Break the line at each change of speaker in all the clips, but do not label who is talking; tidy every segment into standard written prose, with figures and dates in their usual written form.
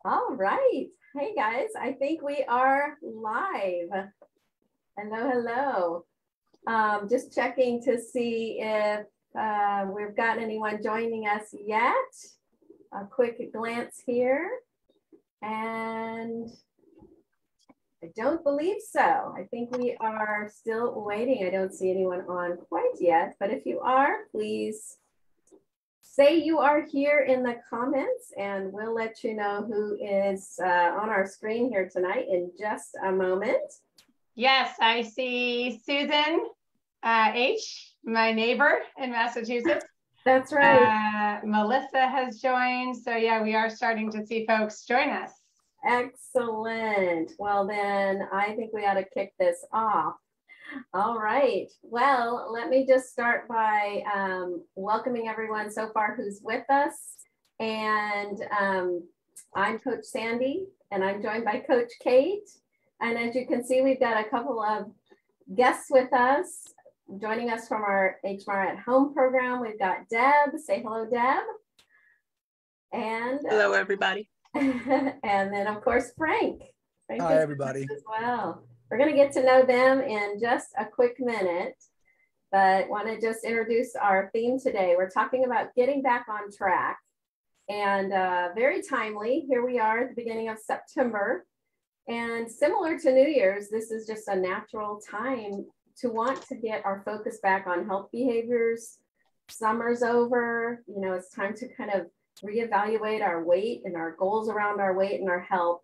All right. Hey guys, I think we are live. Hello, hello. Just checking to see if we've got anyone joining us yet. A quick glance here. And I don't believe so. I think we are still waiting. I don't see anyone on quite yet, but if you are, please say you are here in the comments and we'll let you know who is on our screen here tonight in just a moment.
Yes, I see Susan H., my neighbor in Massachusetts.
That's right.
Melissa has joined. So yeah, we are starting to see folks join us.
Excellent. Well, then I think we ought to kick this off. All right. Well, let me just start by welcoming everyone so far who's with us. And I'm Coach Sandy, and I'm joined by Coach Kate. And as you can see, we've got a couple of guests with us. Joining us from our HMR at Home program, we've got Deb. Say hello, Deb. And
hello, everybody.
And then, of course, Frank.
Hi, everybody.
As well. We're going to get to know them in just a quick minute, but want to just introduce our theme today. We're talking about getting back on track, and very timely. Here we are at the beginning of September, and similar to New Year's, this is just a natural time to want to get our focus back on health behaviors. Summer's over, you know, it's time to kind of reevaluate our weight and our goals around our weight and our health.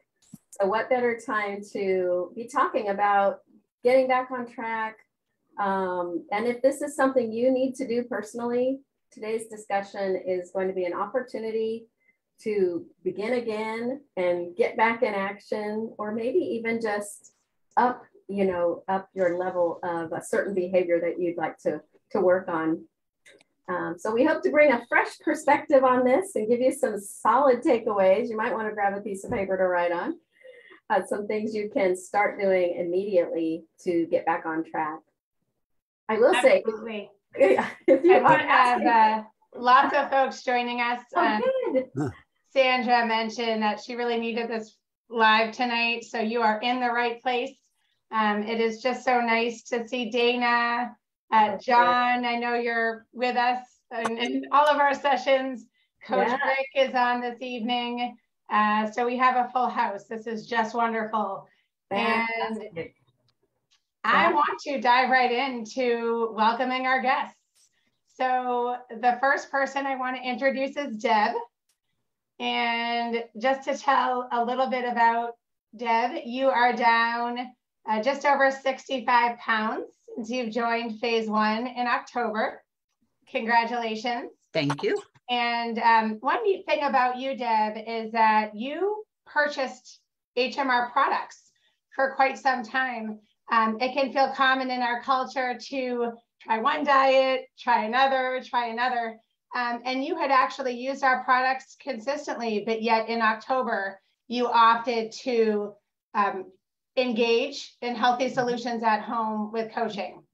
So what better time to be talking about getting back on track? And if this is something you need to do personally, today's discussion is going to be an opportunity to begin again and get back in action, or maybe even just up your level of a certain behavior that you'd like to work on. So we hope to bring a fresh perspective on this and give you some solid takeaways. You might want to grab a piece of paper to write on. Some things you can start doing immediately to get back on track. I will
Absolutely.
say, if you
want to have lots of folks joining us. Sandra mentioned that she really needed this live tonight, so you are in the right place. It is just so nice to see Dana, John. I know you're with us in all of our sessions. Coach Rick is on this evening. So we have a full house. This is just wonderful. Fantastic. And I want to dive right into welcoming our guests. So the first person I want to introduce is Deb. And just to tell a little bit about Deb, you are down just over 65 pounds since you've joined phase 1 in October. Congratulations.
Thank you.
And one neat thing about you, Deb, is that you purchased HMR products for quite some time. It can feel common in our culture to try one diet, try another. And you had actually used our products consistently, but yet in October, you opted to engage in Healthy Solutions at Home with coaching.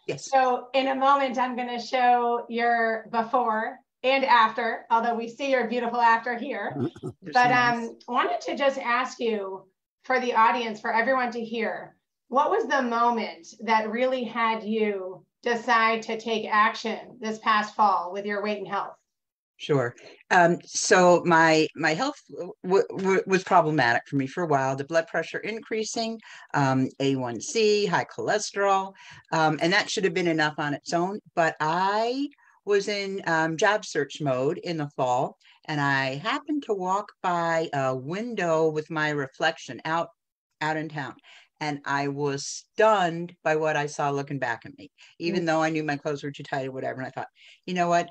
Yes.
So in a moment, I'm going to show your before and after, although we see your beautiful after here. But nice. Wanted to just ask you, for the audience, for everyone to hear, what was the moment that really had you decide to take action this past fall with your weight and health?
Sure. So my health was problematic for me for a while. The blood pressure increasing, A1C, high cholesterol, and that should have been enough on its own. But I was in job search mode in the fall, and I happened to walk by a window with my reflection out in town. And I was stunned by what I saw looking back at me, even though I knew my clothes were too tight or whatever. And I thought, you know what?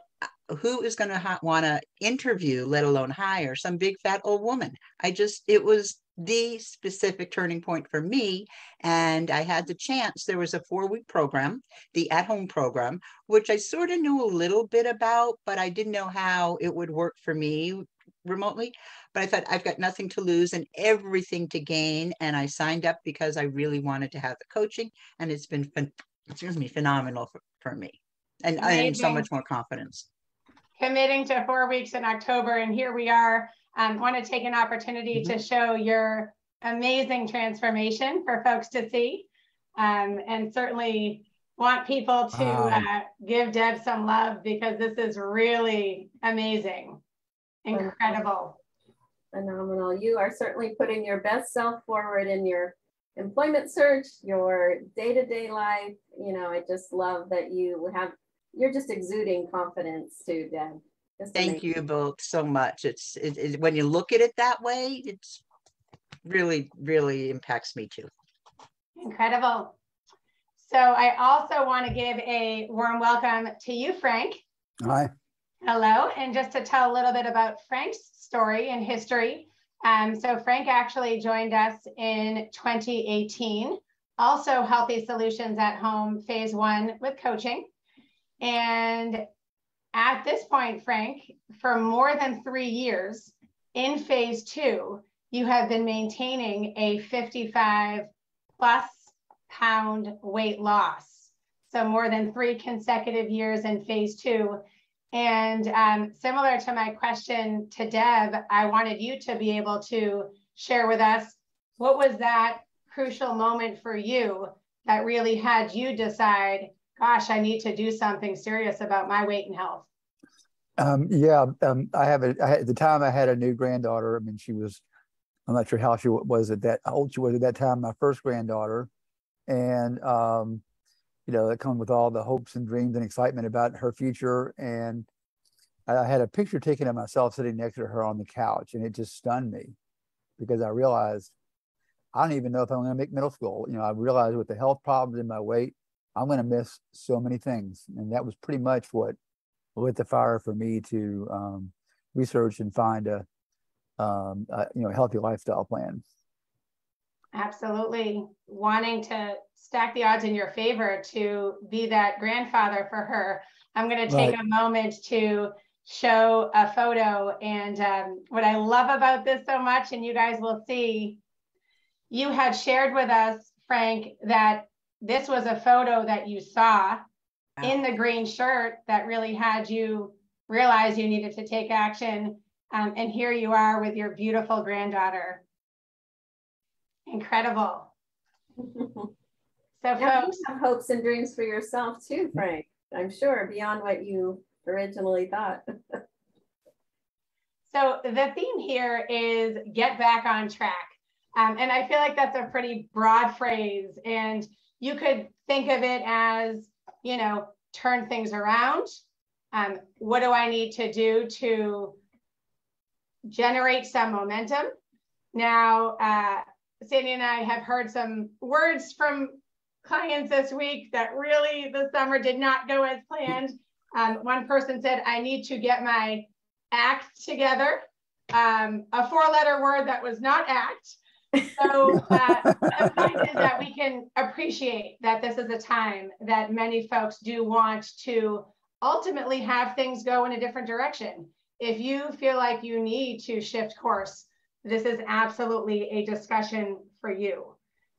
Who is going to want to interview, let alone hire some big fat old woman? It was the specific turning point for me. And I had the chance. There was a 4-week program, the at-home program, which I sort of knew a little bit about, but I didn't know how it would work for me remotely. But I thought, I've got nothing to lose and everything to gain. And I signed up because I really wanted to have the coaching. And it's been phenomenal for me. And I am so much more confidence.
Committing to 4 weeks in October, and here we are want to take an opportunity to show your amazing transformation for folks to see, and certainly want people to give Deb some love, because this is really amazing. Incredible.
Phenomenal. You are certainly putting your best self forward in your employment search, your day-to-day life. You know, I just love that you're just exuding confidence too, Deb.
Thank you both so much. It's when you look at it that way, it's really, really impacts me too.
Incredible. So I also want to give a warm welcome to you, Frank.
Hi.
Hello. And just to tell a little bit about Frank's story and history. So Frank actually joined us in 2018, also Healthy Solutions at Home Phase 1 with coaching. And at this point, Frank, for more than 3 years in Phase 2, you have been maintaining a 55+ pound weight loss. So more than 3 consecutive years in Phase 2. And similar to my question to Deb, I wanted you to be able to share with us, what was that crucial moment for you that really had you decide, gosh, I need to do something serious about my weight and health?
At the time I had a new granddaughter. I mean, I'm not sure how old she was at that time, my first granddaughter. And, that comes with all the hopes and dreams and excitement about her future. And I had a picture taken of myself sitting next to her on the couch, and it just stunned me, because I realized I don't even know if I'm going to make middle school. I realized with the health problems in my weight, I'm going to miss so many things. And that was pretty much what lit the fire for me to research and find a healthy lifestyle plan.
Absolutely. Wanting to stack the odds in your favor to be that grandfather for her. I'm going to take a moment to show a photo. And what I love about this so much, and you guys will see, you had shared with us, Frank, that this was a photo that you saw in the green shirt that really had you realize you needed to take action. And here you are with your beautiful granddaughter. Incredible. So folks,
you have hopes and dreams for yourself too, Frank. I'm sure, beyond what you originally thought.
So the theme here is get back on track. And I feel like that's a pretty broad phrase. And you could think of it as, turn things around. What do I need to do to generate some momentum? Now, Sandy and I have heard some words from clients this week that really the summer did not go as planned. One person said, I need to get my act together. A 4-letter word that was not act. So the point is that we can appreciate that this is a time that many folks do want to ultimately have things go in a different direction. If you feel like you need to shift course, this is absolutely a discussion for you.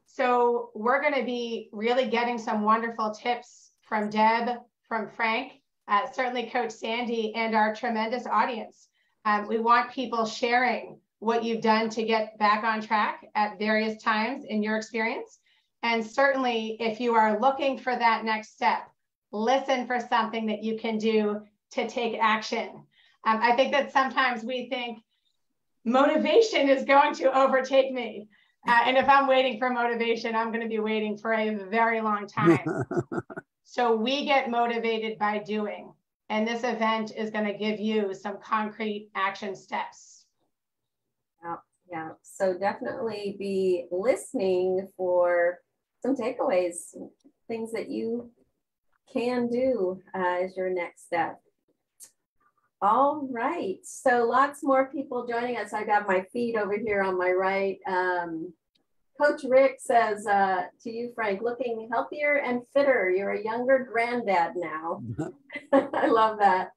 So we're going to be really getting some wonderful tips from Deb, from Frank, certainly Coach Sandy, and our tremendous audience. We want people sharing what you've done to get back on track at various times in your experience. And certainly if you are looking for that next step, listen for something that you can do to take action. I think that sometimes we think motivation is going to overtake me. And if I'm waiting for motivation, I'm going to be waiting for a very long time. So we get motivated by doing. And this event is going to give you some concrete action steps.
Yeah. So definitely be listening for some takeaways, things that you can do as your next step. All right, so lots more people joining us. I got my feed over here on my right. Coach Rick says to you, Frank, looking healthier and fitter. You're a younger granddad now. I love that.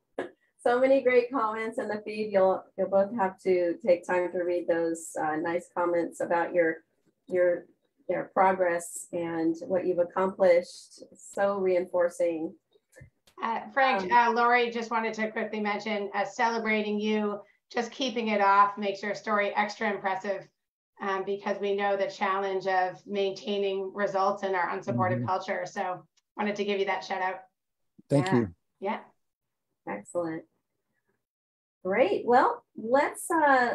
So many great comments in the feed. You'll both have to take time to read those nice comments about your progress and what you've accomplished. So reinforcing.
Frank, Lori just wanted to quickly mention celebrating you just keeping it off makes your story extra impressive, because we know the challenge of maintaining results in our unsupported culture. So wanted to give you that shout out.
Thank you.
Yeah.
Excellent. Great. Well, let's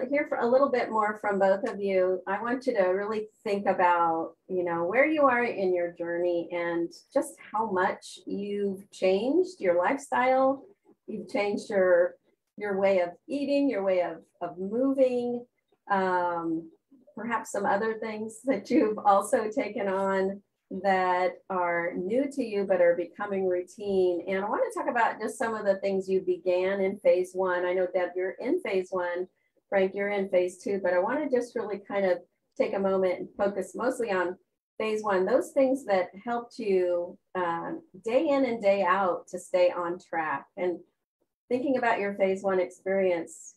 hear a little bit more from both of you. I want you to really think about, where you are in your journey and just how much you've changed your lifestyle. You've changed your way of eating, your way of moving, perhaps some other things that you've also taken on that are new to you but are becoming routine. And I want to talk about just some of the things you began in phase one. I know, Deb, you're in phase one. Frank, you're in phase two, but I want to just really kind of take a moment and focus mostly on phase one, those things that helped you day in and day out to stay on track. And thinking about your phase one experience,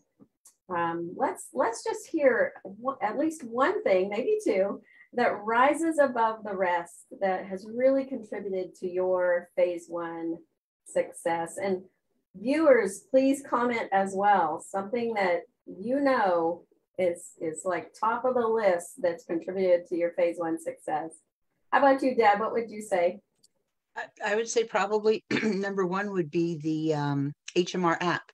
let's just hear at least one thing, maybe two, that rises above the rest that has really contributed to your phase one success. And viewers, please comment as well. Something that is like top of the list that's contributed to your phase one success. How about you, Deb? What would you say?
I would say probably number one would be the HMR app,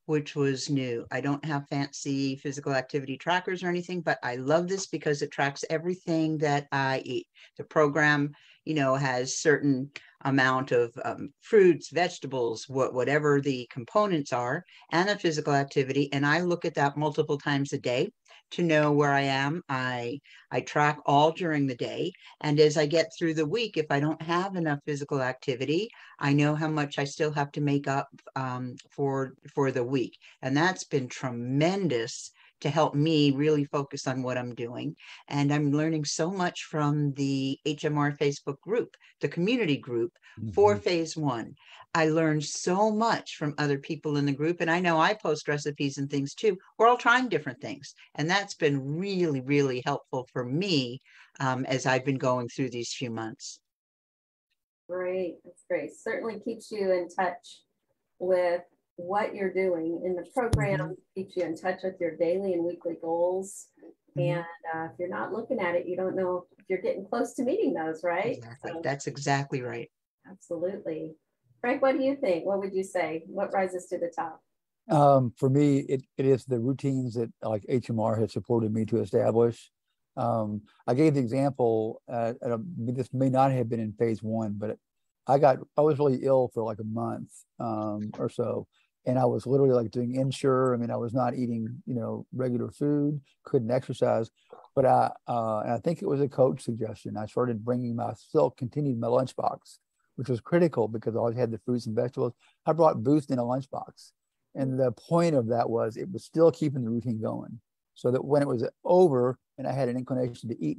which was new. I don't have fancy physical activity trackers or anything, but I love this because it tracks everything that I eat. The program, has certain amount of fruits, vegetables, whatever the components are, and a physical activity. And I look at that multiple times a day to know where I am. I track all during the day. And as I get through the week, if I don't have enough physical activity, I know how much I still have to make up for the week. And that's been tremendous to help me really focus on what I'm doing. And I'm learning so much from the HMR Facebook group, the community group for phase one. I learned so much from other people in the group. And I know I post recipes and things too. We're all trying different things. And that's been really, really helpful for me as I've been going through these few months. Great.
That's great. Certainly keeps you in touch with what you're doing in the program, keeps you in touch with your daily and weekly goals. And if you're not looking at it, you don't know if you're getting close to meeting those, right?
Exactly. So, that's exactly right.
Absolutely. Frank, what do you think? What would you say? What rises to the top?
For me, it is the routines that like HMR has supported me to establish. I gave the example, this may not have been in phase one, but I was really ill for like a month or so. And I was literally like doing Ensure. I mean, I was not eating, regular food, couldn't exercise, but I think it was a coach suggestion. I started continued my lunchbox, which was critical because I always had the fruits and vegetables. I brought Boost in a lunchbox. And the point of that was it was still keeping the routine going so that when it was over and I had an inclination to eat,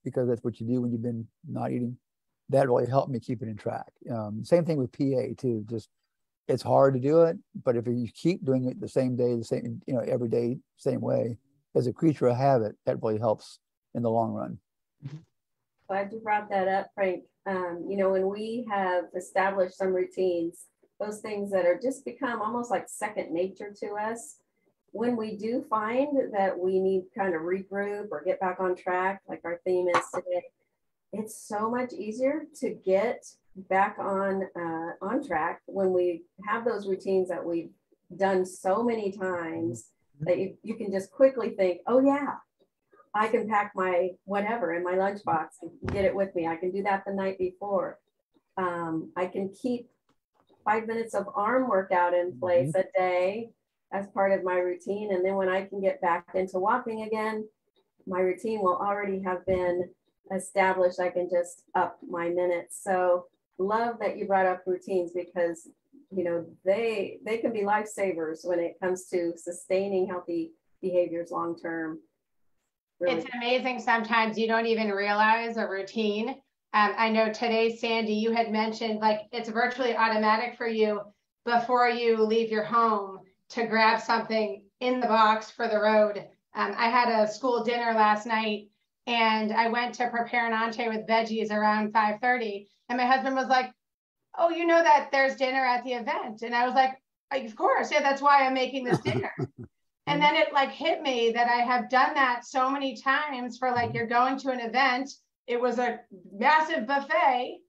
because that's what you do when you've been not eating, that really helped me keep it in track. Same thing with PA too, it's hard to do it, but if you keep doing it the same day, every day, same way, as a creature of habit, that really helps in the long run.
Glad you brought that up, Frank. When we have established some routines, those things that are just become almost like second nature to us, when we do find that we need to kind of regroup or get back on track, like our theme is today, it's so much easier to get back on track when we have those routines that we've done so many times that you can just quickly think, oh yeah, I can pack my whatever in my lunchbox and get it with me. I can do that the night before. I can keep 5 minutes of arm workout in place a day as part of my routine. And then when I can get back into walking again, my routine will already have been established. I can just up my minutes. So love that you brought up routines because, they can be lifesavers when it comes to sustaining healthy behaviors long-term.
Really. It's amazing. Sometimes you don't even realize a routine. I know today, Sandy, you had mentioned like it's virtually automatic for you before you leave your home to grab something in the box for the road. I had a school dinner last night and I went to prepare an entree with veggies around 5:30. And my husband was like, oh, you know that there's dinner at the event. And I was like, of course. Yeah, that's why I'm making this dinner. And then it like hit me that I have done that so many times for like, you're going to an event, it was a massive buffet.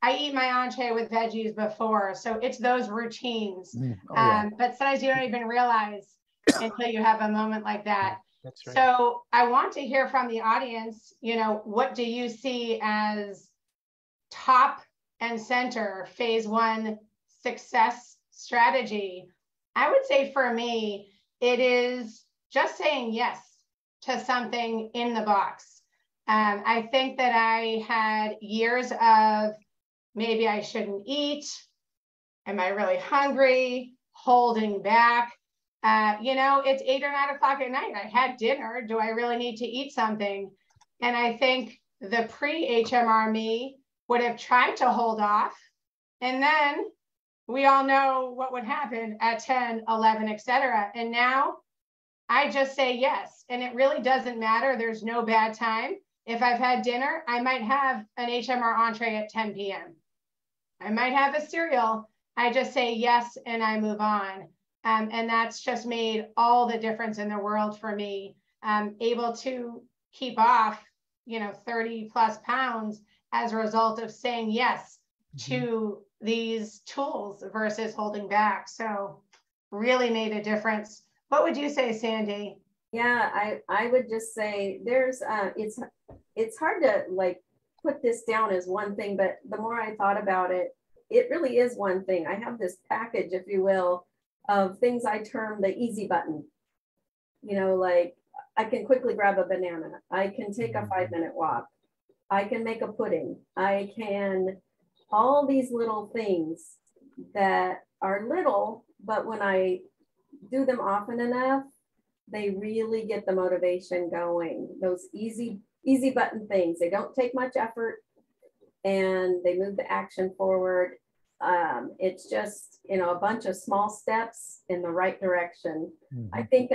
I eat my entree with veggies before. So it's those routines. But sometimes you don't even realize until you have a moment like that.
That's right.
So I want to hear from the audience, you know, what do you see as top and center phase one success strategy? I would say for me, it is just saying yes to something in the box. I think that I had years of maybe I shouldn't eat. Am I really hungry? Holding back. You know, it's 8 or 9 o'clock at night. I had dinner. Do I really need to eat something? And I think the pre-HMR me would have tried to hold off. And then we all know what would happen at 10, 11, etc. And now I just say yes. And it really doesn't matter. There's no bad time. If I've had dinner, I might have an HMR entree at 10 p.m. I might have a cereal. I just say yes and I move on. And that's just made all the difference in the world for me. Able to keep off, you know, 30 plus pounds as a result of saying yes to these tools versus holding back. So really made a difference. What would you say, Sandy?
Yeah, I would just say there's, it's hard to like put this down as one thing, but the more I thought about it, it really is one thing. I have this package, if you will, of things I term the easy button. You know, like I can quickly grab a banana. I can take a 5-minute walk. I can make a pudding. I can, all these little things that are little, but when I do them often enough, they really get the motivation going. Those easy button things, they don't take much effort and they move the action forward. It's just, you know, a bunch of small steps in the right direction. I think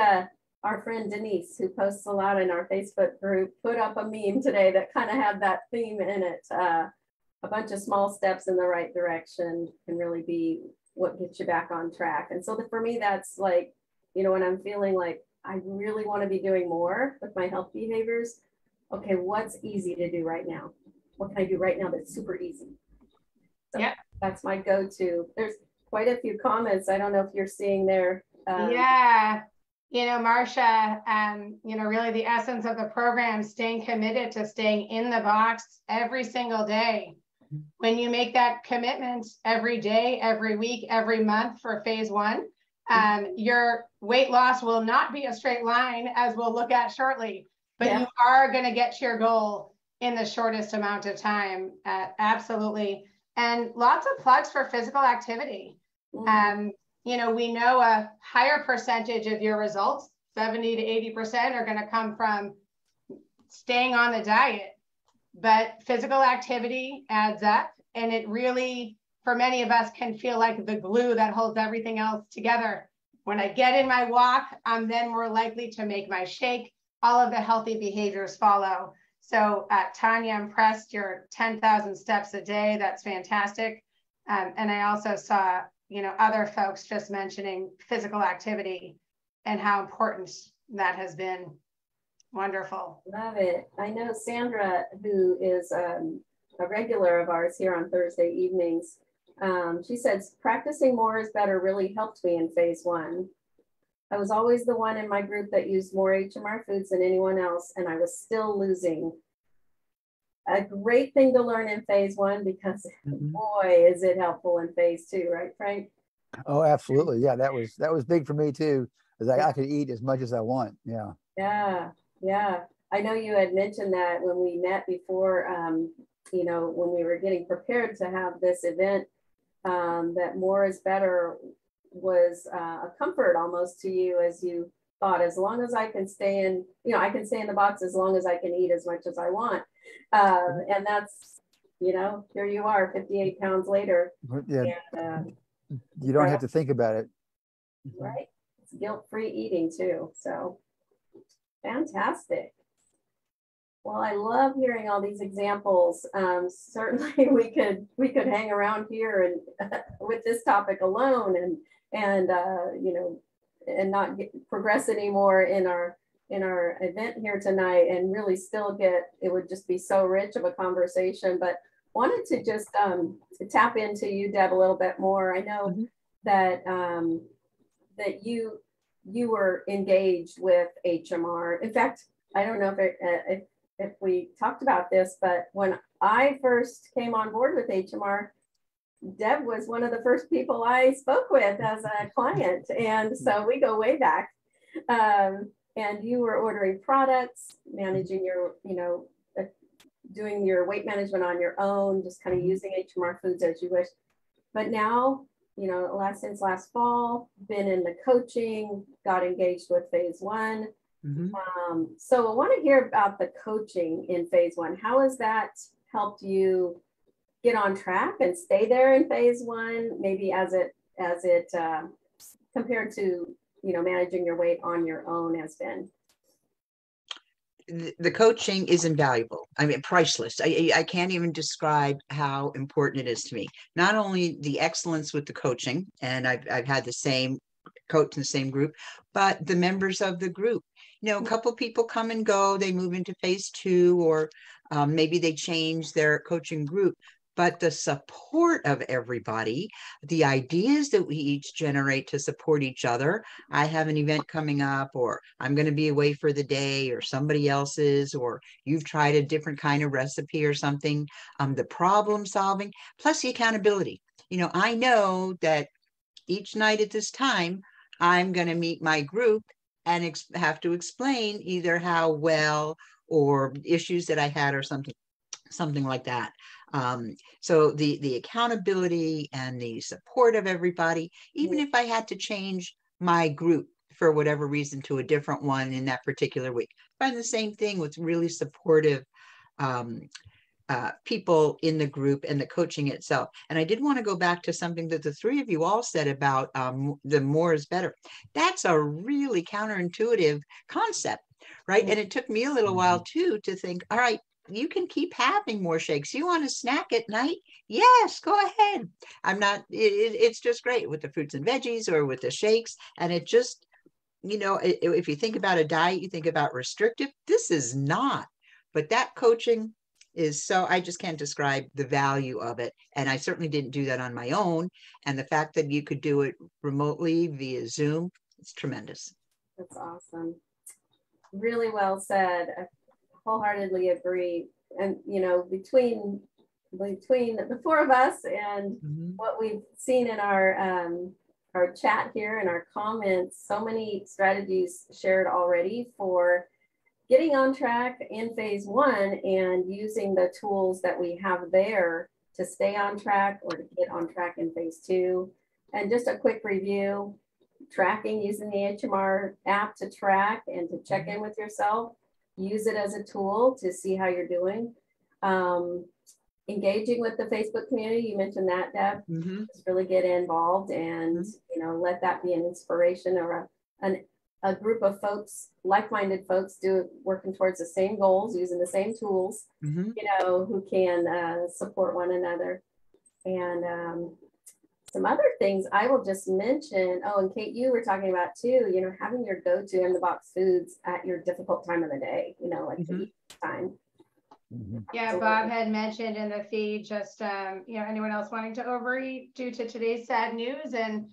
our friend Denise, who posts a lot in our Facebook group, put up a meme today that kind of had that theme in it. A bunch of small steps in the right direction can really be what gets you back on track. And so for me, that's like, you know, when I'm feeling like I really want to be doing more with my health behaviors, okay, what's easy to do right now? What can I do right now that's super easy? So yeah, that's my go-to. There's quite a few comments. I don't know if you're seeing there.
Yeah, you know, Marcia, you know, really the essence of the program, staying committed to staying in the box every single day. When you make that commitment every day, every week, every month for phase one, your weight loss will not be a straight line, as we'll look at shortly, but you are going to get to your goal in the shortest amount of time. Absolutely. And lots of plugs for physical activity. You know, we know a higher percentage of your results, 70 to 80%, are going to come from staying on the diet. But physical activity adds up, and it really, for many of us, can feel like the glue that holds everything else together. When I get in my walk, I'm then more likely to make my shake. All of the healthy behaviors follow. So Tanya, I'm impressed, you're 10,000 steps a day. That's fantastic. And I also saw, you know, other folks just mentioning physical activity and how important that has been. Wonderful.
Love it. I know Sandra, who is a regular of ours here on Thursday evenings, she says, practicing more is better really helped me in phase one. I was always the one in my group that used more HMR foods than anyone else, and I was still losing. A great thing to learn in phase one, because boy, is it helpful in phase two, right, Frank?
Oh, absolutely. Yeah, that was big for me too, because I could eat as much as I want. Yeah.
Yeah. Yeah. I know you had mentioned that when we met before, you know, when we were getting prepared to have this event, that more is better was a comfort almost to you, as you thought, as long as I can stay in, you know, I can stay in the box as long as I can eat as much as I want. And that's, you know, here you are 58 pounds later.
Yeah. And, you don't have to think about it.
Right. It's guilt-free eating too. So fantastic. Well, I love hearing all these examples. Certainly we could hang around here and with this topic alone and you know, not progress anymore in our event here tonight and really still it would just be so rich of a conversation, but wanted to just to tap into you, Deb, a little bit more. I know that that you were engaged with HMR. In fact, I don't know if we talked about this, but when I first came on board with HMR, Deb was one of the first people I spoke with as a client. And so we go way back. And you were ordering products, managing your, doing your weight management on your own, just kind of using HMR Foods as you wish. But now, since last fall, been in the coaching, got engaged with phase one. So I want to hear about the coaching in phase one. How has that helped you get on track and stay there in phase one, maybe as it compared to, managing your weight on your own has been?
The coaching is invaluable. I mean, priceless. I can't even describe how important it is to me. Not only the excellence with the coaching, and I've had the same coach in the same group, but the members of the group. A couple people come and go, they move into phase two, or maybe they change their coaching group. But the support of everybody, the ideas that we each generate to support each other. I have an event coming up, or I'm going to be away for the day, or somebody else is, or you've tried a different kind of recipe or something. The problem solving, plus the accountability. I know that each night at this time, I'm going to meet my group and have to explain either how well or issues that I had or something like that. So the accountability and the support of everybody, even if I had to change my group for whatever reason to a different one in that particular week, I find the same thing with really supportive people in the group and the coaching itself. And I did want to go back to something that the three of you all said about the more is better. That's a really counterintuitive concept, right? And it took me a little while too to think, all right, you can keep having more shakes. You want a snack at night? Yes, go ahead. It's just great with the fruits and veggies or with the shakes. And it just, if you think about a diet, you think about restrictive. This is not, but that coaching is so, I just can't describe the value of it. And I certainly didn't do that on my own. And the fact that you could do it remotely via Zoom, it's tremendous.
That's awesome. Really well said. Wholeheartedly agree. And between the four of us and what we've seen in our chat here and our comments, so many strategies shared already for getting on track in phase one and using the tools that we have there to stay on track or to get on track in phase two. And just a quick review: tracking, using the HMR app to track and to check in with yourself. Use it as a tool to see how you're doing. Engaging with the Facebook community, you mentioned that, Deb. Just really get involved and let that be an inspiration or a group of folks, like-minded folks, working towards the same goals, using the same tools, who can support one another. And some other things I will just mention. Oh, and Kate, you were talking about too, having your go-to in the box foods at your difficult time of the day, like the time.
Yeah, Bob had mentioned in the feed just, anyone else wanting to overeat due to today's sad news. And,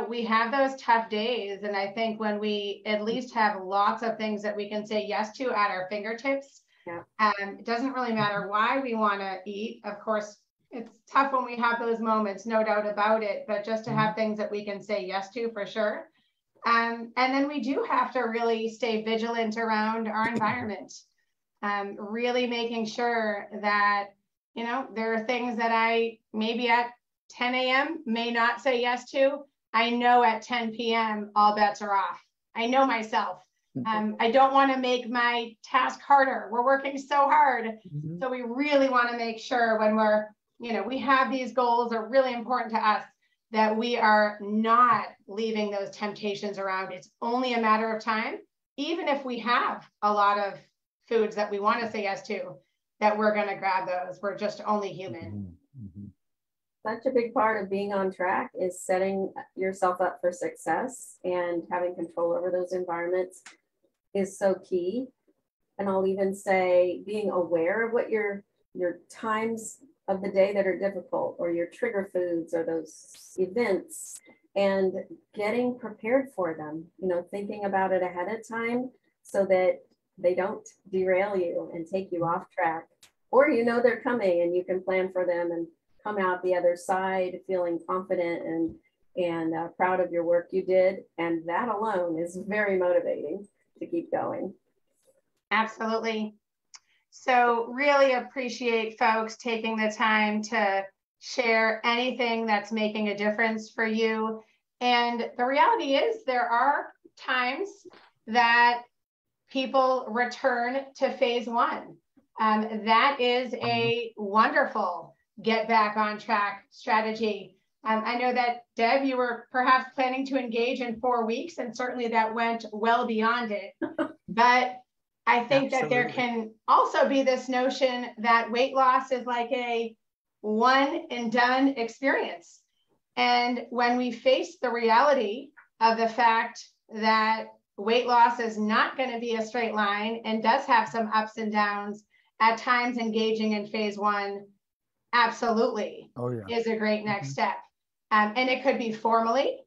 we have those tough days. And I think when we at least have lots of things that we can say yes to at our fingertips, it doesn't really matter why we want to eat. Of course, it's tough when we have those moments, no doubt about it, but just to have things that we can say yes to for sure. And then we do have to really stay vigilant around our environment, really making sure that, there are things that I maybe at 10 a.m. may not say yes to. I know at 10 p.m. all bets are off. I know myself. I don't want to make my task harder. We're working so hard. So we really want to make sure when we're we have these goals are really important to us, that we are not leaving those temptations around. It's only a matter of time, even if we have a lot of foods that we want to say yes to, that we're going to grab those. We're just only human.
such a big part of being on track is setting yourself up for success, and having control over those environments is so key. And I'll even say being aware of what your times of the day that are difficult, or your trigger foods, or those events, and getting prepared for them, you know, thinking about it ahead of time so that they don't derail you and take you off track, or, you know, they're coming and you can plan for them and come out the other side feeling confident and proud of your work you did. And that alone is very motivating to keep going.
Absolutely. So really appreciate folks taking the time to share anything that's making a difference for you. And the reality is there are times that people return to phase one. That is a wonderful get back on track strategy. I know that, Deb, you were perhaps planning to engage in 4 weeks, and certainly that went well beyond it. But I think that there can also be this notion that weight loss is like a one and done experience. And when we face the reality of the fact that weight loss is not going to be a straight line and does have some ups and downs, at times engaging in phase one absolutely is a great next step. And it could be formally,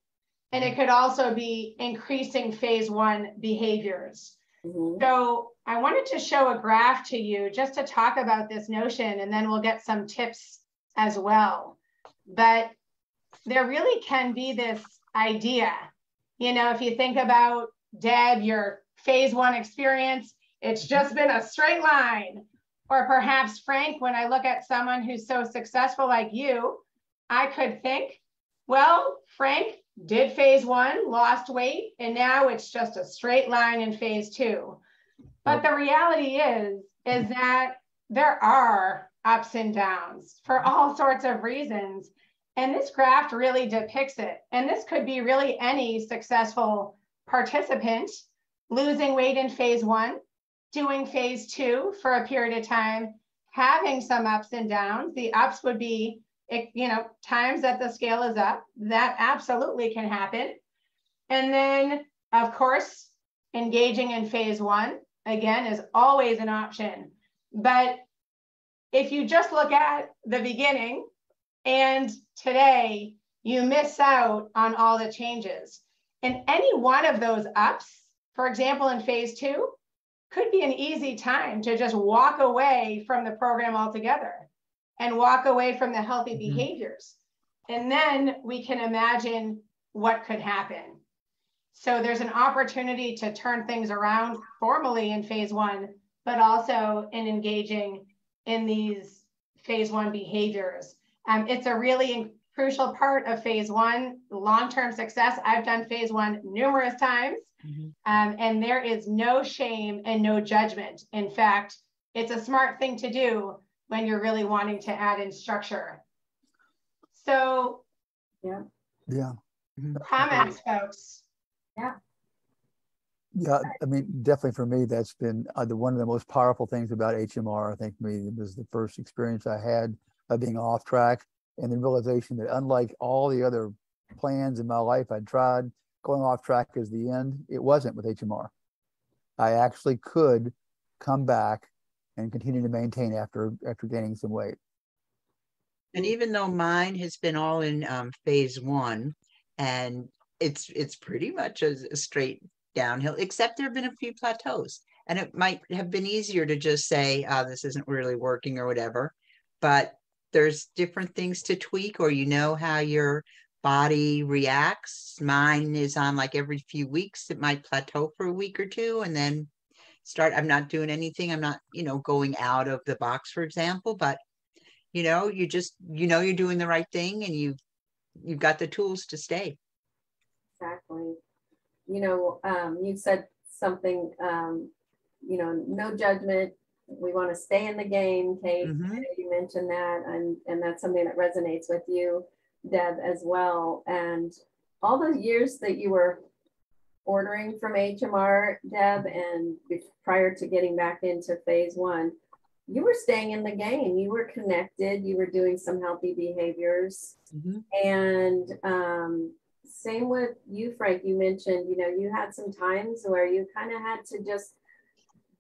and it could also be increasing phase one behaviors. So I wanted to show a graph to you just to talk about this notion, and then we'll get some tips as well. But there really can be this idea, you know, if you think about, Deb, your phase one experience, it's just been a straight line. Or perhaps, Frank, when I look at someone who's so successful like you, I could think, well, Frank did phase one, lost weight, and now it's just a straight line in phase two. But the reality is that there are ups and downs for all sorts of reasons. And this graph really depicts it. And this could be really any successful participant losing weight in phase one, doing phase two for a period of time, having some ups and downs. The ups would be, you know, times that the scale is up. That absolutely can happen. And then, of course, engaging in phase one, again, is always an option. But if you just look at the beginning and today, you miss out on all the changes. And any one of those ups, for example, in phase two, could be an easy time to just walk away from the program altogether and walk away from the healthy behaviors. And then we can imagine what could happen. So there's an opportunity to turn things around formally in phase one, but also in engaging in these phase one behaviors. It's a really crucial part of phase one, long-term success. I've done phase one numerous times. And there is no shame and no judgment. In fact, it's a smart thing to do when you're really wanting to add in structure. So, comments, folks.
Yeah, I mean, definitely for me, that's been one of the most powerful things about HMR. I think for me, it was the first experience I had of being off track, and the realization that unlike all the other plans in my life I'd tried, going off track is the end. It wasn't with HMR. I actually could come back and continue to maintain after gaining some weight.
And even though mine has been all in phase one, and it's pretty much a straight downhill, except there have been a few plateaus, and it might have been easier to just say, this isn't really working or whatever, but there's different things to tweak, or you know how your body reacts. Mine is on like every few weeks. It might plateau for a week or two and then start. I'm not doing anything. I'm not, going out of the box, for example, but you just, you're doing the right thing, and you've got the tools to stay.
Exactly. You said something, no judgment. We want to stay in the game, Kate. You mentioned that, and that's something that resonates with you, Deb, as well. And all the years that you were ordering from HMR, Deb, and prior to getting back into phase one, you were staying in the game. You were connected. You were doing some healthy behaviors. And same with you, Frank. You mentioned, you know, you had some times where you kind of had to just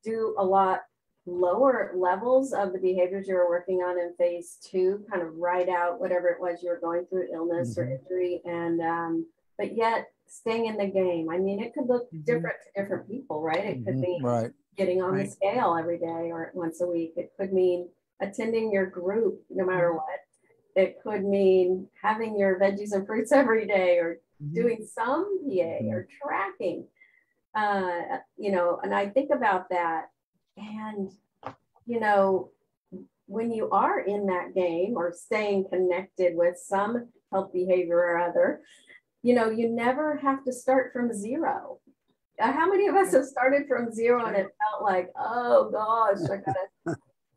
do a lot lower levels of the behaviors you were working on in phase 2, kind of write out whatever it was you were going through, illness or injury, and but yet staying in the game. I mean, it could look different to different people, right? It could be getting on the scale every day or once a week. It could mean attending your group no matter what. It could mean having your veggies and fruits every day, or doing some PA or tracking. You know, and I think about that, and you know, when you are in that game or staying connected with some health behavior or other, you know, you never have to start from zero. How many of us have started from zero and it felt like, oh gosh,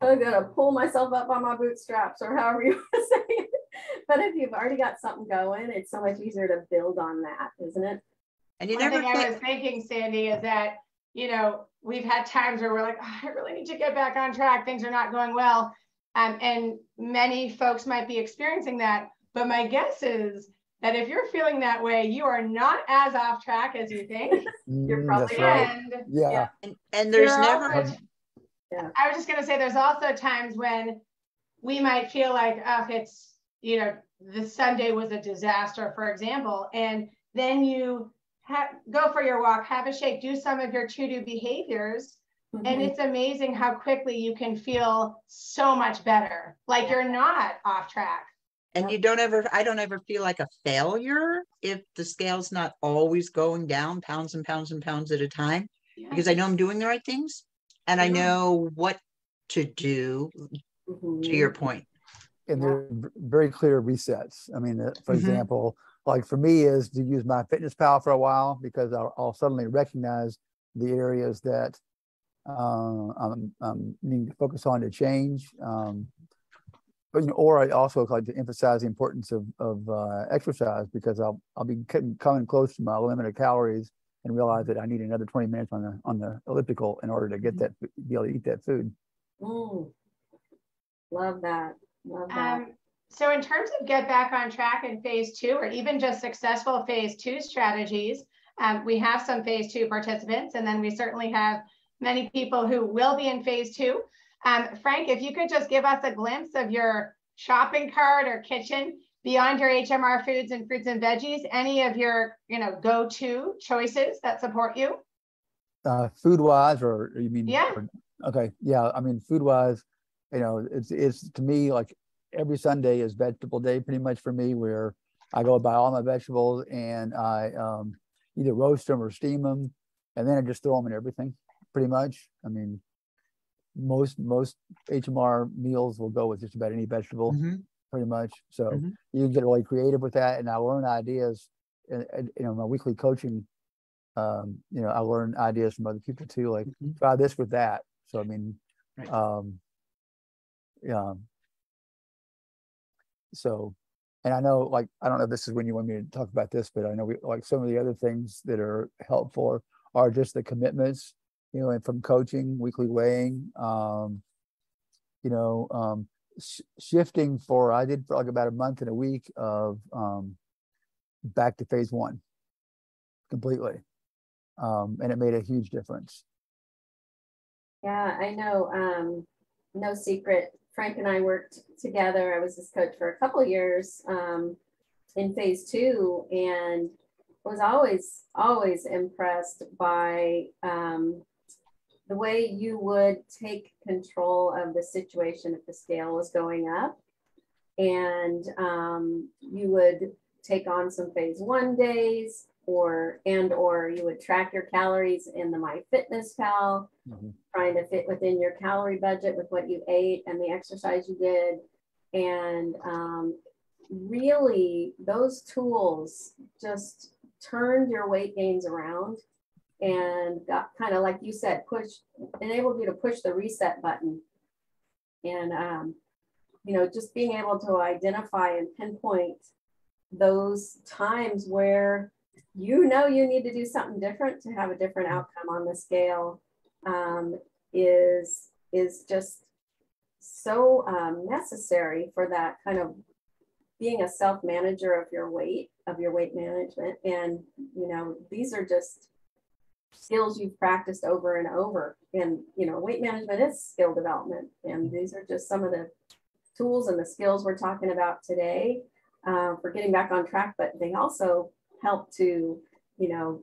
I gotta pull myself up on my bootstraps, or however you want to say it. But if you've already got something going, it's so much easier to build on that, isn't it?
And you never. One thing I was thinking, Sandy, is that, you know, we've had times where we're like, oh, I really need to get back on track. Things are not going well. And many folks might be experiencing that. But my guess is that if you're feeling that way, you are not as off track as you think.
You're probably
right.
And there's never.
I was just going to say, there's also times when we might feel like, oh, it's, you know, the Sunday was a disaster, for example, and then you go for your walk, have a shake, do some of your to-do behaviors, and it's amazing how quickly you can feel so much better, like you're not off track.
And I don't ever feel like a failure if the scale's not always going down pounds and pounds and pounds at a time, because I know I'm doing the right things and I know what to do, to your point.
And they're very clear resets. I mean, for example, like for me is to use MyFitnessPal for a while, because I'll suddenly recognize the areas that I'm needing to focus on to change. But, you know, or I also like to emphasize the importance of exercise, because I'll be coming close to my limited calories and realize that I need another 20 minutes on the elliptical in order to get that, be able to eat that food.
Love that. Love that.
So in terms of get back on track in phase 2, or even just successful phase 2 strategies, we have some phase 2 participants, and then we certainly have many people who will be in phase 2. Frank, if you could just give us a glimpse of your shopping cart or kitchen beyond your HMR foods and fruits and veggies, any of your, you know, go-to choices that support you?
Food-wise, or you mean?
Yeah.
Okay. Yeah. I mean, food-wise, you know, it's to me like every Sunday is vegetable day pretty much for me, where I go buy all my vegetables and I either roast them or steam them, and then I just throw them in everything pretty much. I mean, most HMR meals will go with just about any vegetable pretty much. So you can get really creative with that, and I learn ideas. You know, my weekly coaching, you know, I learn ideas from other people too, like try this with that. So I mean, so, and I know, like, I don't know if this is when you want me to talk about this, but I know like some of the other things that are helpful are just the commitments, you know, and from coaching, weekly weighing, you know, shifting I did for like about a month and a week of back to phase 1 completely. And it made a huge difference.
Yeah, I know. No secret, Frank and I worked together. I was his coach for a couple of years in phase 2, and was always impressed by the way you would take control of the situation if the scale was going up, and you would take on some phase 1 days, or you would track your calories in the MyFitnessPal, trying to fit within your calorie budget with what you ate and the exercise you did. And really, those tools just turned your weight gains around and got kind of, like you said, enabled you to push the reset button. And, you know, just being able to identify and pinpoint those times where you know you need to do something different to have a different outcome on the scale is just so necessary for that kind of being a self-manager of your weight management. And, you know, these are just skills you've practiced over and over. And, you know, weight management is skill development. And these are just some of the tools and the skills we're talking about today for getting back on track, but they also help to, you know,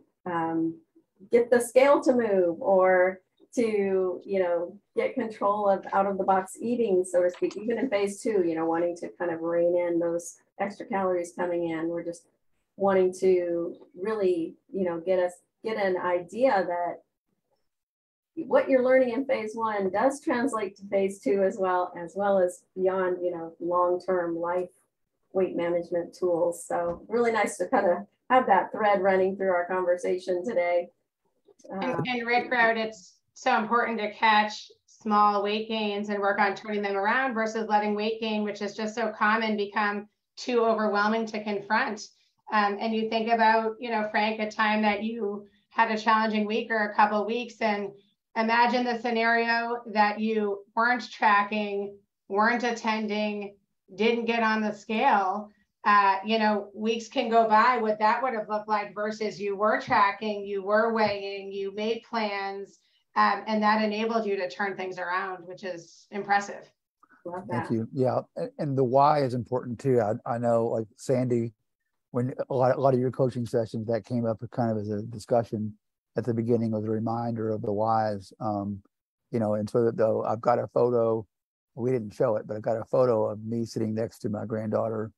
get the scale to move, or to, you know, get control of out of the box eating, so to speak, even in phase 2, you know, wanting to kind of rein in those extra calories coming in. We're just wanting to really, you know, get an idea that what you're learning in phase 1 does translate to phase 2 as well as beyond, you know, long-term life weight management tools. So really nice to kind of have that thread running through our conversation today.
And Rick wrote, it's so important to catch small weight gains and work on turning them around versus letting weight gain, which is just so common, become too overwhelming to confront. And you think about, you know, Frank, a time that you had a challenging week or a couple of weeks, and imagine the scenario that you weren't tracking, weren't attending, didn't get on the scale. You know, weeks can go by, what that would have looked like versus you were tracking, you were weighing, you made plans, and that enabled you to turn things around, which is impressive.
Love that.
Thank you. Yeah, and the why is important too. I know, like Sandy, when a lot of your coaching sessions, that came up kind of as a discussion at the beginning, was a reminder of the whys. You know, and so that, though, I've got a photo, we didn't show it, but I've got a photo of me sitting next to my granddaughter,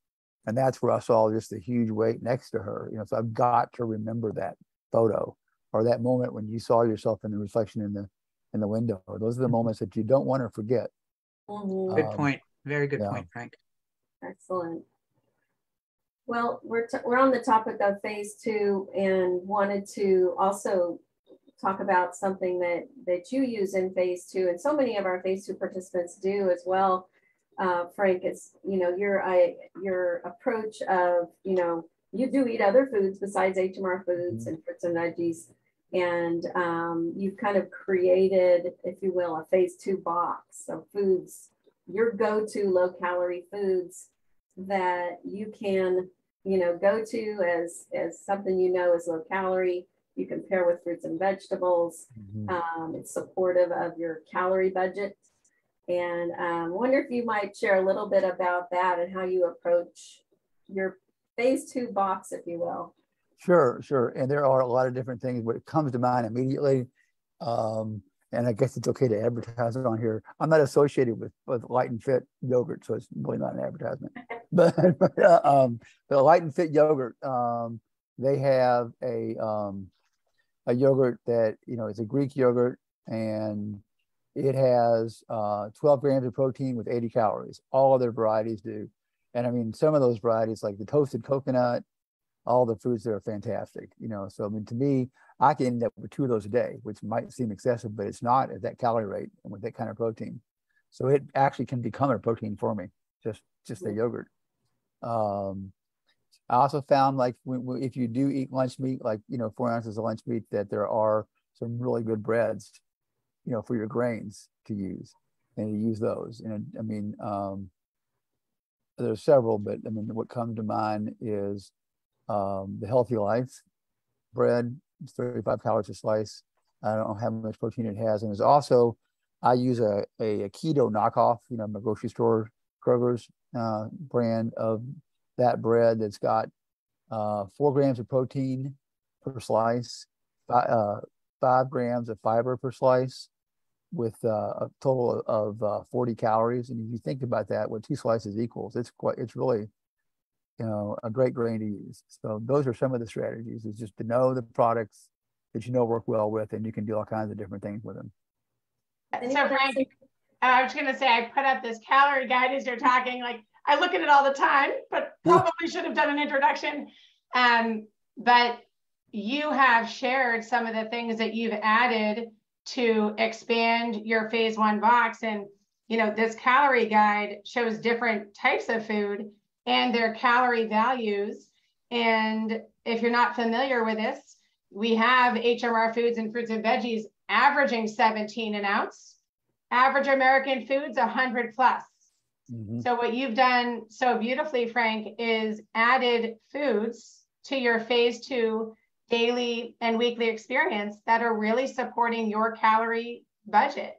and that's where I saw just the huge weight next to her. You know, so I've got to remember that photo, or that moment when you saw yourself in the reflection in the window. Those are the moments that you don't want to forget.
Mm-hmm.
Good point. Very good point, Frank.
Excellent. Well, we're on the topic of phase 2, and wanted to also talk about something that you use in phase 2, and so many of our phase 2 participants do as well. Frank, is, you know, your approach of, you know, you do eat other foods besides HMR foods and fruits and veggies, and you've kind of created, if you will, a phase 2 box of foods, your go-to low-calorie foods that you can, you know, go to as something, you know, is low calorie. You can pair with fruits and vegetables. It's supportive of your calorie budget. And wonder if you might share a little bit about that and how you approach your phase 2 box, if you will.
Sure. And there are a lot of different things. What comes to mind immediately, and I guess it's okay to advertise it on here. I'm not associated with Light and Fit yogurt, so it's really not an advertisement. but the Light and Fit yogurt, they have a yogurt that, you know, it's a Greek yogurt, and it has 12 grams of protein with 80 calories. All other varieties do. And I mean, some of those varieties, like the toasted coconut, all the foods that are fantastic, you know. So I mean, to me, I can end up with 2 of those a day, which might seem excessive, but it's not at that calorie rate and with that kind of protein. So it actually can become a protein for me, just the yogurt. I also found, like, if you do eat lunch meat, like, you know, 4 ounces of lunch meat, that there are some really good breads, you know, for your grains to use, and you use those. And I mean, there's several, but I mean, what comes to mind is the Healthy Life bread. It's 35 calories a slice. I don't know how much protein it has. And there's also, I use a keto knockoff, you know, my grocery store, Kroger's brand of that bread that's got 4 grams of protein per slice, 5 grams of fiber per slice, with a total of 40 calories. And if you think about that, what 2 slices equals, it's really, you know, a great grain to use. So those are some of the strategies, is just to know the products that you know work well with, and you can do all kinds of different things with them.
So Frank, I was going to say, I put up this calorie guide as you're talking. Like, I look at it all the time, but probably should have done an introduction. But you have shared some of the things that you've added to expand your phase 1 box. And, you know, this calorie guide shows different types of food and their calorie values. And if you're not familiar with this, we have HMR foods and fruits and veggies averaging 17 an ounce. average American food's 100 plus.
Mm-hmm.
So what you've done so beautifully, Frank, is added foods to your phase 2 daily and weekly experience that are really supporting your calorie budget.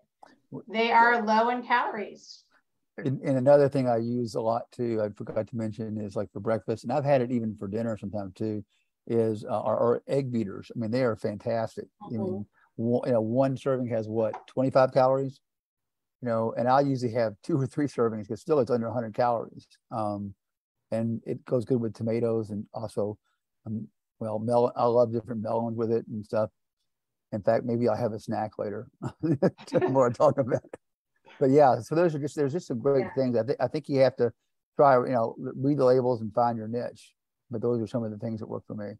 They are low in calories.
And another thing I use a lot too, I forgot to mention, is like for breakfast, and I've had it even for dinner sometimes too, is our egg beaters. I mean, they are fantastic.
Mm-hmm.
I mean, one serving has what, 25 calories? And I usually have 2 or 3 servings because still it's under 100 calories. And it goes good with tomatoes and also, melon. I love different melons with it and stuff. In fact, maybe I'll have a snack later. More to talk about. But yeah, so there's just some great things. I think you have to try, read the labels and find your niche. But those are some of the things that work for me.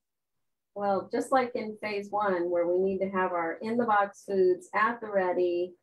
Well, just like in phase 1, where we need to have our in-the-box foods at the ready,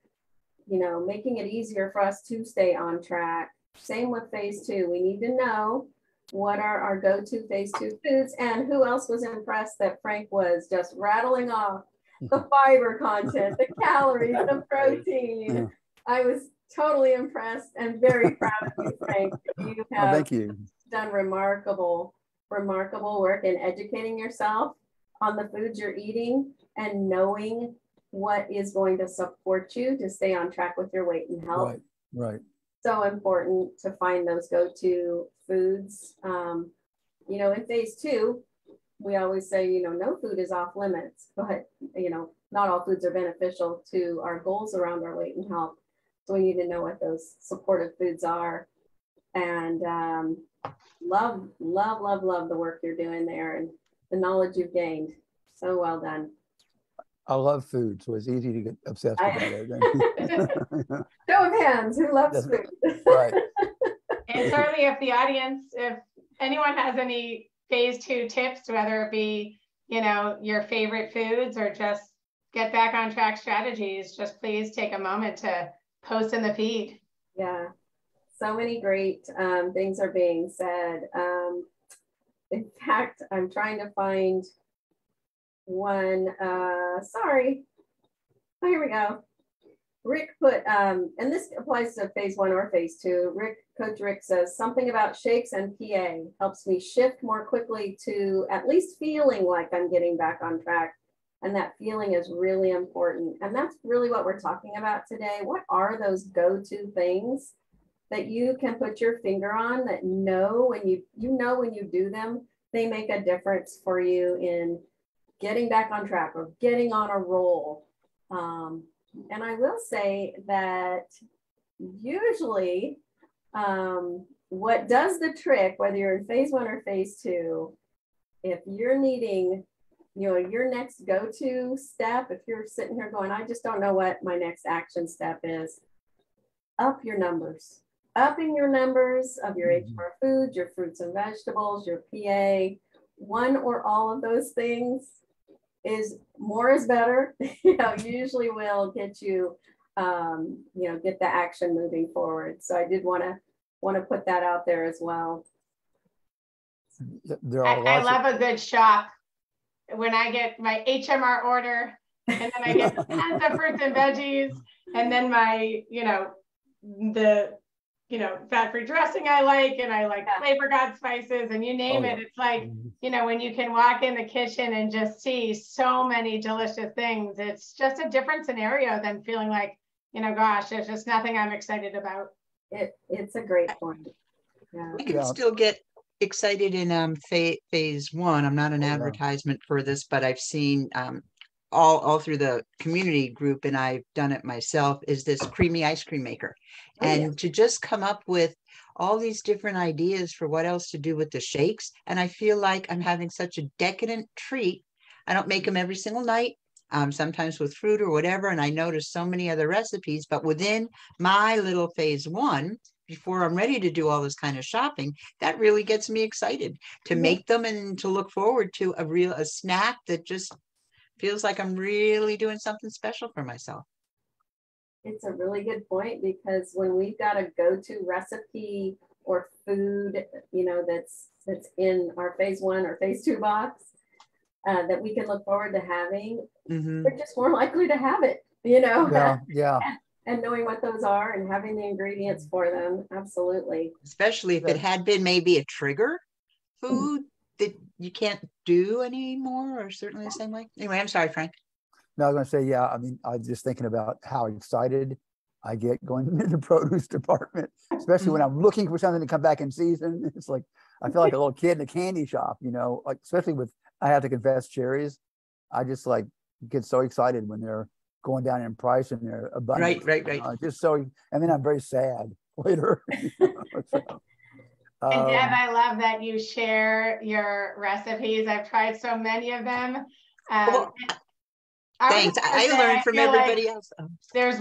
making it easier for us to stay on track. Same with phase 2. We need to know what are our go-to phase 2 foods, and who else was impressed that Frank was just rattling off the fiber content, the calories, the protein. Yeah. I was totally impressed and very proud of you, Frank. You have
thank you.
Done remarkable work in educating yourself on the foods you're eating and knowing what is going to support you to stay on track with your weight and health.
Right.
So important to find those go-to foods. In phase 2, we always say, no food is off limits, but, not all foods are beneficial to our goals around our weight and health. So we need to know what those supportive foods are. And love the work you're doing there and the knowledge you've gained. So well done.
I love food, so it's easy to get obsessed about it.
Show of hands, who loves food?
Right.
And certainly if anyone has any phase 2 tips, whether it be, your favorite foods or just get back on track strategies, just please take a moment to post in the feed.
Yeah, so many great things are being said. In fact, I'm trying to find one. Sorry. Oh, here we go. Rick put, and this applies to phase 1 or phase 2. Coach Rick says something about shakes and PA helps me shift more quickly to at least feeling like I'm getting back on track. And that feeling is really important. And that's really what we're talking about today. What are those go-to things that you can put your finger on that when you do them, they make a difference for you in getting back on track or getting on a roll. And I will say that usually what does the trick, whether you're in phase 1 or phase 2, if you're needing, your next go-to step, if you're sitting here going, I just don't know what my next action step is, up your numbers. Upping your numbers of your HMR foods, your fruits and vegetables, your PA, one or all of those things is more is better. Usually will get you, get the action moving forward. So I did want to put that out there as well.
I love a good shop. When I get my HMR order, and then I get tons of fruits and veggies, and then my, the fat-free dressing I like, and I like Flavor God spices, and you name it. It's like, when you can walk in the kitchen and just see so many delicious things, it's just a different scenario than feeling like, gosh, there's just nothing I'm excited about.
It's a great point. Yeah.
We can still get excited in phase 1. I'm not an advertisement for this, but I've seen all through the community group, and I've done it myself, is this creamy ice cream maker. And to just come up with all these different ideas for what else to do with the shakes. And I feel like I'm having such a decadent treat. I don't make them every single night, sometimes with fruit or whatever. And I noticed so many other recipes, but within my little phase 1, before I'm ready to do all this kind of shopping, that really gets me excited to make them and to look forward to a snack that just feels like I'm really doing something special for myself.
It's a really good point, because when we've got a go-to recipe or food, that's in our phase 1 or phase 2 box that we can look forward to having, we're just more likely to have it,
Yeah.
and knowing what those are and having the ingredients for them. Absolutely.
Especially if it had been maybe a trigger food that you can't do anymore, or certainly the same way. Anyway, I'm sorry, Frank.
No, I was going to say, yeah, I mean, I was just thinking about how excited I get going into the produce department, especially when I'm looking for something to come back in season. It's like, I feel like a little kid in a candy shop, you know, like, especially with, I have to confess, cherries. I just like get so excited when they're going down in price and they're abundant.
Right.
Just so, and then I'm very sad later.
And Deb, I love that you share your recipes. I've tried so many of them.
Thanks. I learned from everybody else.
There's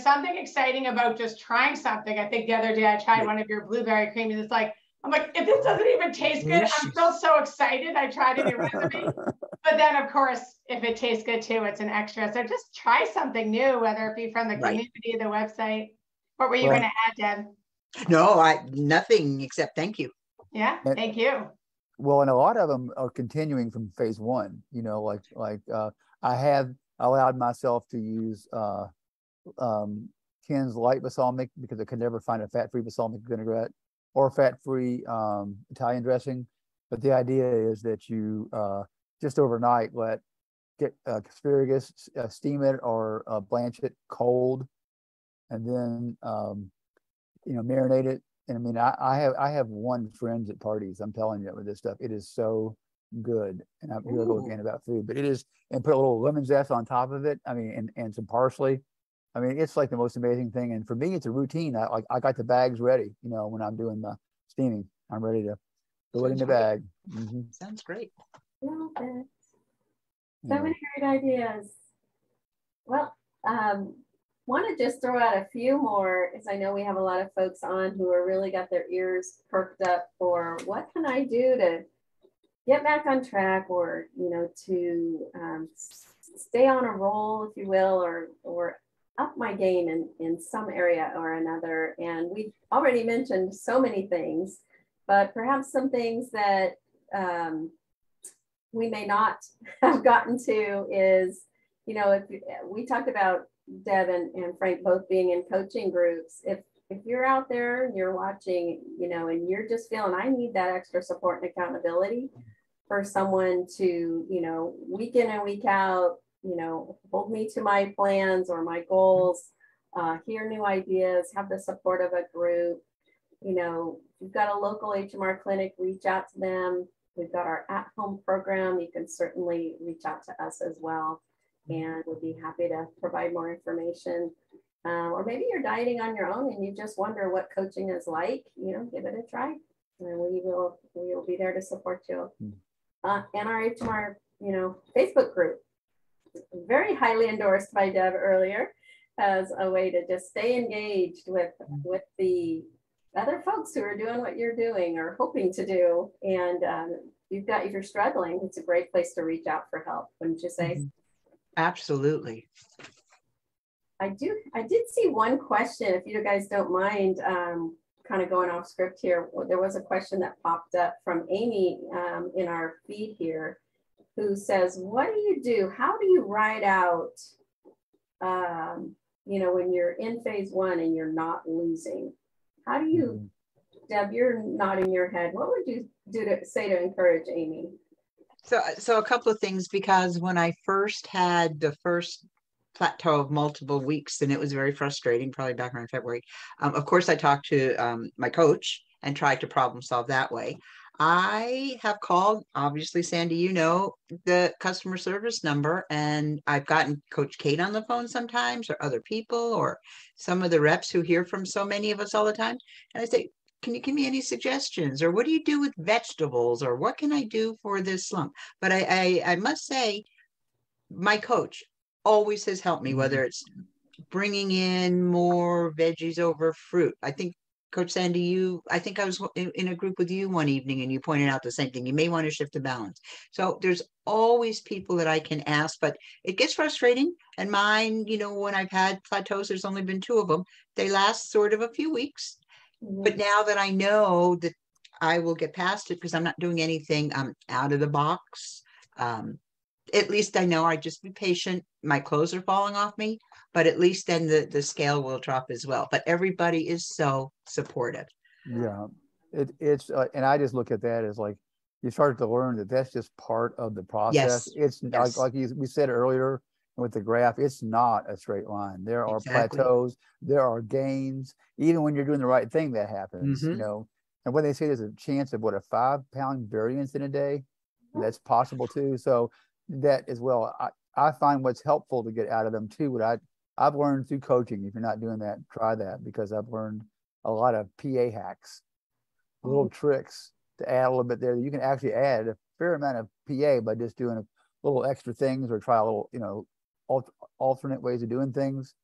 something exciting about just trying something. I think the other day I tried one of your blueberry creamies. It's like, I'm like, if this doesn't even taste good, I'm still so excited. I tried a new recipe. But then of course, if it tastes good too, it's an extra. So just try something new, whether it be from the community, the website. What were you going to add, Deb?
No, nothing except thank you.
Yeah, thank you.
Well, and a lot of them are continuing from phase one, you know, like I have allowed myself to use Ken's light balsamic because I could never find a fat-free balsamic vinaigrette or fat-free Italian dressing. But the idea is that you just overnight get asparagus, steam it or blanch it cold, and then marinate it. And I mean, I have won friends at parties. I'm telling you, with this stuff, it is so good. And I'm here to go again about food, but it is, and put a little lemon zest on top of it. I mean, and some parsley. I mean, it's like the most amazing thing. And for me, it's a routine. I got the bags ready. You know, when I'm doing the steaming, I'm ready to throw it in the bag. Mm-hmm.
Sounds great.
Love it. So many great ideas. Well, want to just throw out a few more, as I know we have a lot of folks on who are really got their ears perked up for what can I do to get back on track, or to stay on a roll, if you will, or up my game in some area or another. And we've already mentioned so many things, but perhaps some things that we may not have gotten to is, if we talked about Deb and Frank both being in coaching groups, if you're out there and you're watching, and you're just feeling, I need that extra support and accountability for someone to, week in and week out, hold me to my plans or my goals, hear new ideas, have the support of a group. You've got a local HMR clinic, reach out to them. We've got our at-home program. You can certainly reach out to us as well, and we'll be happy to provide more information. Or maybe you're dieting on your own and you just wonder what coaching is like, give it a try, and we will be there to support you. And our HMR, Facebook group, very highly endorsed by Deb earlier as a way to just stay engaged with the other folks who are doing what you're doing or hoping to do. And if you're struggling, it's a great place to reach out for help, wouldn't you say?
Absolutely.
I did see one question, if you guys don't mind, kind of going off script here. There was a question that popped up from Amy in our feed here, who says, what do you do? How do you ride out, when you're in phase one and you're not losing? How do you, Deb, you're nodding your head. What would you say to encourage Amy?
So a couple of things, because when I first had the first plateau of multiple weeks, and it was very frustrating, probably back around February. Of course, I talked to my coach and tried to problem solve that way. I have called, obviously, Sandy, the customer service number, and I've gotten Coach Kate on the phone sometimes, or other people, or some of the reps who hear from so many of us all the time. And I say, can you give me any suggestions? Or what do you do with vegetables? Or what can I do for this slump? But I must say, my coach always has helped me, whether it's bringing in more veggies over fruit. I think, Coach Sandy, I think I was in a group with you one evening and you pointed out the same thing. You may want to shift the balance. So there's always people that I can ask, but it gets frustrating. And mine, when I've had plateaus, there's only been 2 of them. They last sort of a few weeks. But now that I know that I will get past it because I'm not doing anything out of the box, at least I know I just be patient. My clothes are falling off me, but at least then the scale will drop as well. But everybody is so supportive.
Yeah, it's and I just look at that as like you start to learn that that's just part of the process.
Yes.
It's
Yes.
like we said earlier with the graph, it's not a straight line. There are
Exactly.
plateaus, there are gains. Even when you're doing the right thing, that happens, you know. And when they say there's a chance of what, a 5-pound variance in a day, that's possible too. So that as well, I find what's helpful to get out of them too. I've learned through coaching. If you're not doing that, try that, because I've learned a lot of PA hacks, little tricks to add a little bit there. You can actually add a fair amount of PA by just doing a little extra things, or try a little, you know, alternate ways of doing things.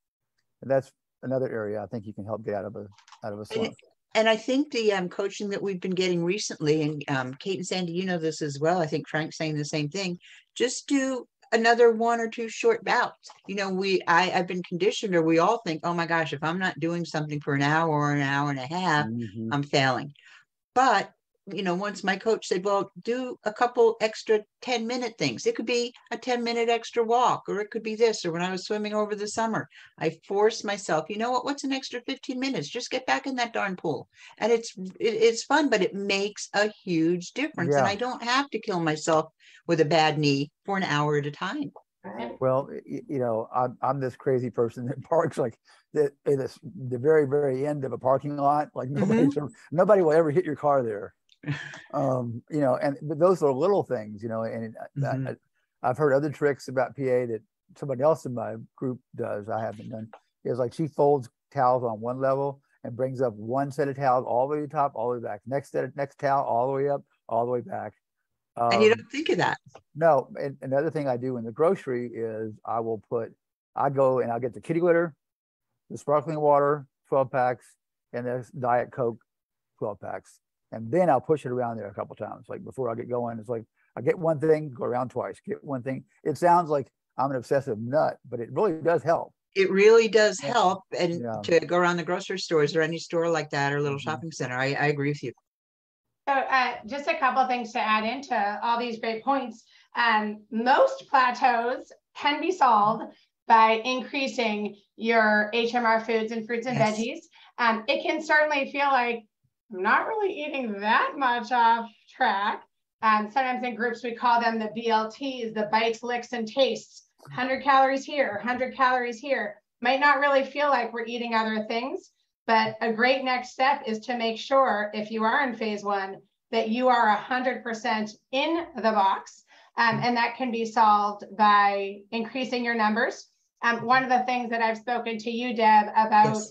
And that's another area I think you can help get out of a slump.
And I think the coaching that we've been getting recently, and Kate and Sandy, you know this as well. I think Frank's saying the same thing. Just do another 1 or 2 short bouts. You know, I've been conditioned, or we all think, oh my gosh, if I'm not doing something for an hour or an hour and a half, I'm failing. But you know, once my coach said, well, do a couple extra 10-minute things. It could be a 10-minute extra walk, or it could be this. Or when I was swimming over the summer, I forced myself, you know what, what's an extra 15 minutes? Just get back in that darn pool. And it's fun, but it makes a huge difference. And I don't have to kill myself with a bad knee for an hour at a time.
Well, you know, I'm this crazy person that parks like the very, very end of a parking lot. Like nobody will ever hit your car there. You know, but those are little things, you know, and I've heard other tricks about PA that somebody else in my group does. I haven't done. Is like she folds towels on one level and brings up one set of towels all the way to the top, all the way back. Next towel, all the way up, all the way back.
And you don't think of that.
No. And another thing I do in the grocery is I go and I'll get the kitty litter, the sparkling water, 12 packs, and the Diet Coke, 12 packs. And then I'll push it around there a couple times. Like before I get going, it's like I get one thing, go around twice, get one thing. It sounds like I'm an obsessive nut, but it really does help.
It really does help. And to go around the grocery stores or any store like that, or little shopping center, I agree with you.
So just a couple of things to add into all these great points. Most plateaus can be solved by increasing your HMR foods and fruits and veggies. It can certainly feel like I'm not really eating that much off track. Sometimes in groups, we call them the BLTs, the bites, licks, and tastes. 100 calories here, 100 calories here. Might not really feel like we're eating other things, but a great next step is to make sure, if you are in phase 1, that you are 100% in the box. And that can be solved by increasing your numbers. One of the things that I've spoken to you, Deb, about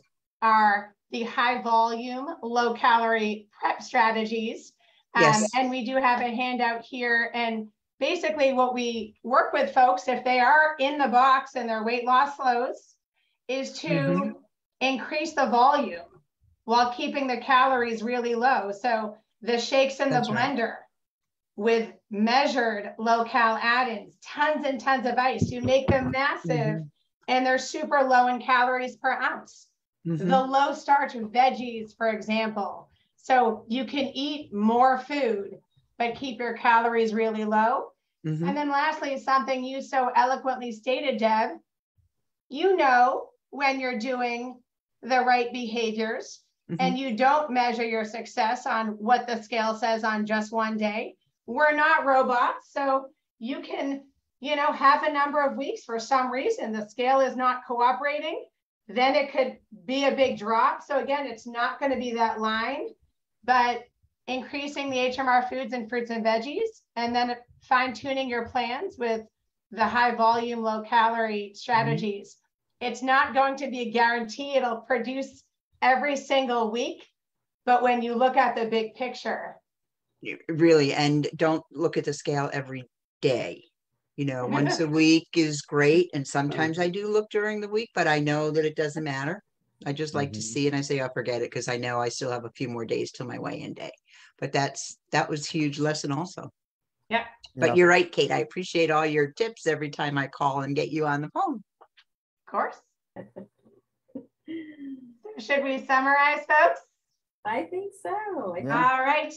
are the high volume, low calorie prep strategies. And we do have a handout here. And basically what we work with folks, if they are in the box and their weight loss slows, is to increase the volume while keeping the calories really low. So the shakes in the blender with measured low cal add-ins, tons and tons of ice. You make them massive and they're super low in calories per ounce. The low starch veggies, for example. So you can eat more food, but keep your calories really low. And then lastly, something you so eloquently stated, Deb, you know when you're doing the right behaviors and you don't measure your success on what the scale says on just one day. We're not robots, so you can, you know, have a number of weeks for some reason the scale is not cooperating. Then it could be a big drop. So again, it's not going to be that line, but increasing the HMR foods and fruits and veggies, and then fine tuning your plans with the high volume, low calorie strategies. It's not going to be a guarantee it'll produce every single week, but when you look at the big picture.
Really, and don't look at the scale every day. You know, once a week is great. And sometimes I do look during the week, but I know that it doesn't matter. I just like to see, and I say, I'll forget it because I know I still have a few more days till my weigh-in day. But that was a huge lesson also.
Yeah.
But you're right, Kate. I appreciate all your tips every time I call and get you on the phone.
Of course. Should we summarize, folks?
I think so.
All right.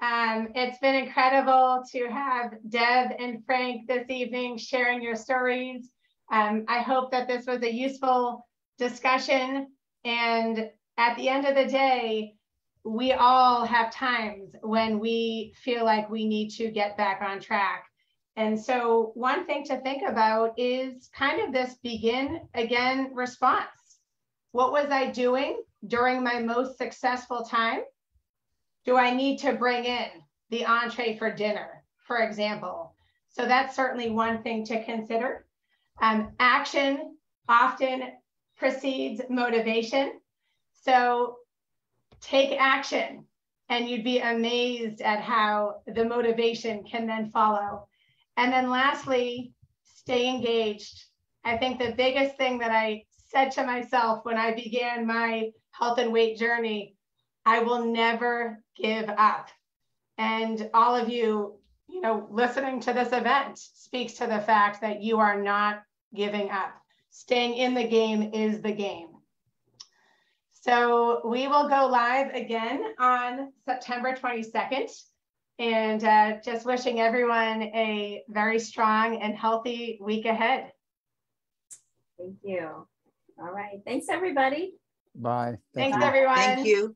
It's been incredible to have Deb and Frank this evening sharing your stories. I hope that this was a useful discussion. And at the end of the day, we all have times when we feel like we need to get back on track. And so one thing to think about is kind of this begin again response. What was I doing during my most successful time? Do I need to bring in the entree for dinner, for example? So that's certainly one thing to consider. Action often precedes motivation. So take action and you'd be amazed at how the motivation can then follow. And then lastly, stay engaged. I think the biggest thing that I said to myself when I began my health and weight journey, I will never give up. And all of you, listening to this event speaks to the fact that you are not giving up. Staying in the game is the game. So we will go live again on September 22nd. And just wishing everyone a very strong and healthy week ahead.
Thank you. All right. Thanks, everybody.
Bye.
Thanks, everyone.
Thank you.